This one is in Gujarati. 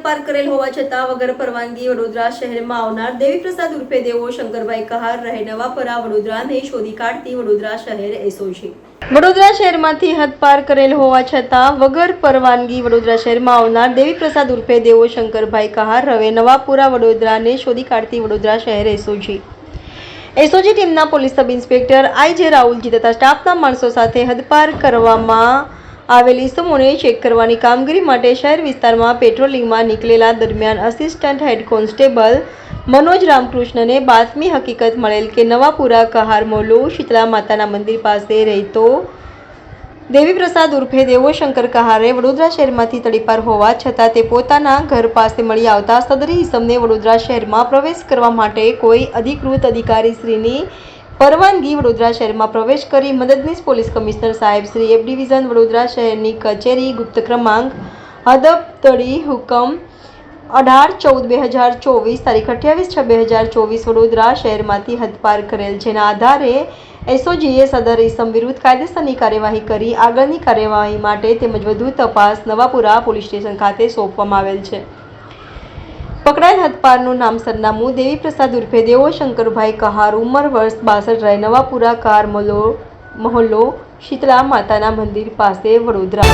પાર કરેલ હોવા છતાં વગર પરવાનગી વડોદરા શહેરમાં આવનાર દેવીપ્રસાદ ઉર્ફે દેવો શંકરભાઈ કહાર રહે નવાપરા વડોદરાને શોધી કાઢતી વડોદરા શહેર એસઓજી વડોદરા શહેરમાંથી હદ પાર કરેલ હોવા છતાં વગર પરવાનગી વડોદરા શહેરમાં આવનાર દેવીપ્રસાદ ઉર્ફે દેવો શંકરભાઈ કહાર રહે નવાપુરા વડોદરાને શોધી કાઢતી વડોદરા શહેર એસઓજી ટીમના પોલીસ સબ ઇન્સ્પેક્ટર આઈ.જે. રાહુલજી તથા સ્ટાફના માણસો સાથે હદપાર કરવામાં આવેલી ઇસમોને ચેક કરવાની કામગીરી માટે શહેર વિસ્તારમાં પેટ્રોલિંગમાં નીકળેલા દરમિયાન આસિસ્ટન્ટ હેડ કોન્સ્ટેબલ મનોજ રામકૃષ્ણને બાતમી હકીકત મળેલ કે નવાપુરા કહાર મોલો શીતળા માતાના મંદિર પાસે રહેતો દેવીપ્રસાદ ઉર્ફે દેવો શંકર કહારે વડોદરા શહેરમાંથી તડીપાર હોવા છતાં તે પોતાના ઘર પાસે મળી આવતા સદરી ઇસમને વડોદરા શહેરમાં પ્રવેશ કરવા માટે કોઈ અધિકૃત અધિકારીશ્રીની પરવાનગી વડોદરા શહેરમાં પ્રવેશ કરી મદદનીશ પોલીસ કમિશનર સાહેબ શ્રી એબ ડિવિઝન વડોદરા શહેરની કચેરી ગુપ્ત ક્રમાંક હદબદડી હુકમ 18/14/2024 તારીખ 28/6/2024 વડોદરા શહેરમાંથી હદપાર કરેલ, જેના આધારે એસઓજીએ સદર ઇસમ વિરુદ્ધ કાયદેસરની કાર્યવાહી કરી આગળની કાર્યવાહી માટે તેમજ વધુ તપાસ નવાપુરા પોલીસ સ્ટેશન ખાતે સોંપવામાં આવેલ છે. પકડાયેલ હદપારનું નામ સરનામું દેવીપ્રસાદ ઉર્ફે દેવો શંકરભાઈ કહાર, ઉંમર વર્ષ 62, રહે નવાપુરા કહાર મહોલ્લો શીતળા માતાના મંદિર પાસે વડોદરા.